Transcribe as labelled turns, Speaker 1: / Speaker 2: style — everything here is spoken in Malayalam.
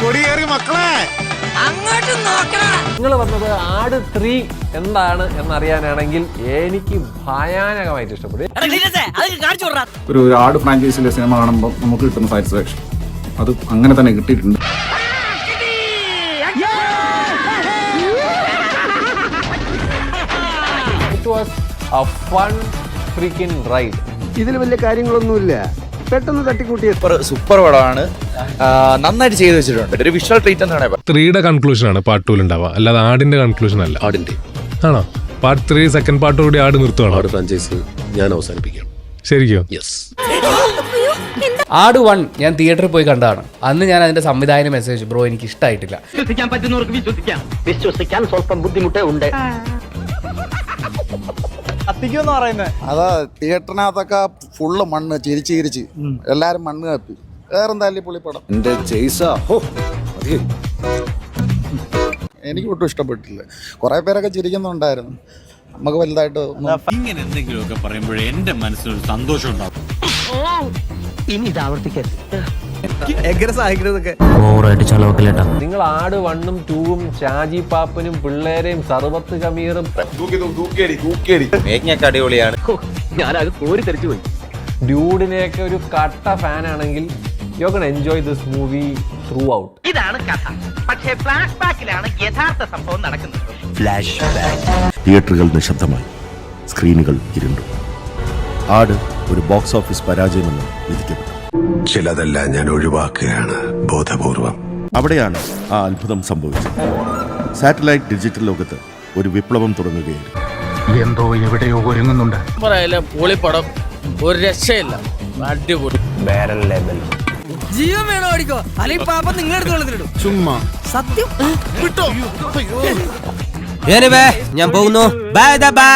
Speaker 1: കൊടിയേറി മക്കളെ
Speaker 2: അങ്ങോട്ട് നോക്കണം.
Speaker 3: നിങ്ങൾ വന്നത് ആട് 3 എന്താണ് എന്നറിയാനാണെങ്കിൽ എനിക്ക് ഭയാനകമായിട്ട് ഇഷ്ടപ്പെടും.
Speaker 4: ഒരു ആട് ഫ്രാഞ്ചൈസിയിലെ സിനിമ കാണുമ്പോൾ നമുക്ക് കിട്ടുന്ന സാറ്റിസ്ഫാക്ഷൻ അത് അങ്ങനെ തന്നെ കിട്ടിയിട്ടുണ്ട്.
Speaker 3: It was a fun freaking ride.
Speaker 5: ഇതിൽ വലിയ കാര്യങ്ങളൊന്നുമില്ല, പെട്ടെന്ന് തട്ടിക്കൂട്ടിയ
Speaker 6: സൂപ്പർ പടമാണ്. നന്നായിട്ട് ചെയ്തു വെച്ചിട്ടുണ്ട്. ഒരു വിഷ്വൽ ട്രീറ്റ് എന്നാണ്
Speaker 7: 3യുടെ കൺക്ലൂഷൻ ആണ് പാർട്ട് 2 ഉണ്ടാവുക, അല്ലാതെ ആടിന്റെ കൺക്ലൂഷൻ അല്ല.
Speaker 8: ആടിന്റെ
Speaker 7: ആണോ? പാർട്ട് 3 സെക്കൻഡ് പാർട്ടോടുകൂടി ആട് നിർത്തുവാണോ?
Speaker 8: ആട് ഫ്രാഞ്ചൈസ് ഞാൻ അവസാനിപ്പിക്കാം.
Speaker 7: ശരിക്കും?
Speaker 8: യെസ്.
Speaker 9: ആട് 1 ഞാൻ തിയേറ്ററിൽ പോയി കണ്ടതാണ്. അന്ന് ഞാൻ അതിന്റെ സംവിധായകന് മെസ്സേജ് ബ്രോ എനിക്ക് ഇഷ്ടമായിട്ടില്ല.
Speaker 2: വിശ്വസിക്കാൻ പറ്റുന്നവർക്ക് വിശ്വസിക്കാം, വിശ്വസിക്കാൻ സ്വല്പം ബുദ്ധിമുട്ടേ ഉണ്ട്.
Speaker 10: അതാ തിയേറ്ററിനകത്തൊക്കെ ഫുള്ള് മണ്ണ് ചിരിച്ച് എല്ലാരും മണ്ണ് കപ്പി. വേറെന്തായാലും പുള്ളിപ്പടം
Speaker 4: എന്റെ
Speaker 10: എനിക്ക് ഒട്ടും ഇഷ്ടപ്പെട്ടില്ല. കുറെ പേരൊക്കെ ചിരിക്കുന്നുണ്ടായിരുന്നു. നമുക്ക് വലുതായിട്ട്
Speaker 1: ഇങ്ങനെ എന്തെങ്കിലുമൊക്കെ പറയുമ്പോഴേ എന്റെ മനസ്സിനൊരു സന്തോഷം ഉണ്ടാവും.
Speaker 2: ഇനി ഇത് ആവർത്തിക്കരുത്.
Speaker 3: നിങ്ങൾ ആട് 1ഉം 2ഉം ഷാജി പാപ്പനും പിള്ളേരെയും സർവത്ത് കമീറും
Speaker 6: മേക്കിങ്ങൊക്കെ അടിപൊളിയാണ്.
Speaker 2: ഞാനത് കോരി തെറിച്ചു പോയി.
Speaker 3: ഡ്യൂഡിനെയൊക്കെ ഒരു കട്ട ഫാനാണെങ്കിൽ you can enjoy this movie throughout.
Speaker 2: ഇതാണ് കഥ. പക്ഷേ ഫ്ലാഷ് ബാക്കിലാണ് യഥാർത്ഥ സംഭവം നടക്കുന്നത്.
Speaker 8: തിയേറ്ററുകൾ നിശബ്ദമായി, സ്ക്രീനുകൾ ഇരുണ്ടു. ആട് ഒരു ബോക്സ് ഓഫീസ് പരാജയമെന്ന് വിധിക്കപ്പെട്ടു.
Speaker 1: ചിലതെല്ലാം ഞാൻ ഒഴിവാക്കുകയാണ് ബോധപൂർവം.
Speaker 8: അവിടെയാണ് ആ അത്ഭുതം സംഭവിച്ചത്. സാറ്റലൈറ്റ് ഡിജിറ്റൽ ലോകത്ത് ഒരു വിപ്ലവം തുടങ്ങുകയായിരുന്നു.
Speaker 5: എന്തോ എവിടെയോ ഒരുങ്ങുന്നുണ്ട്.
Speaker 6: പൊളിപ്പടം, ഒരു രക്ഷയില്ല, അടിപൊളി.
Speaker 2: ജീവൻ വേണോ ഓടിക്കോ, അല്ലെങ്കിൽ പാപ്പ നിങ്ങളുടെ അടുത്ത്
Speaker 4: ചുമ്മാ
Speaker 2: സത്യം
Speaker 9: ഞാൻ പോകുന്നു. Bye bye.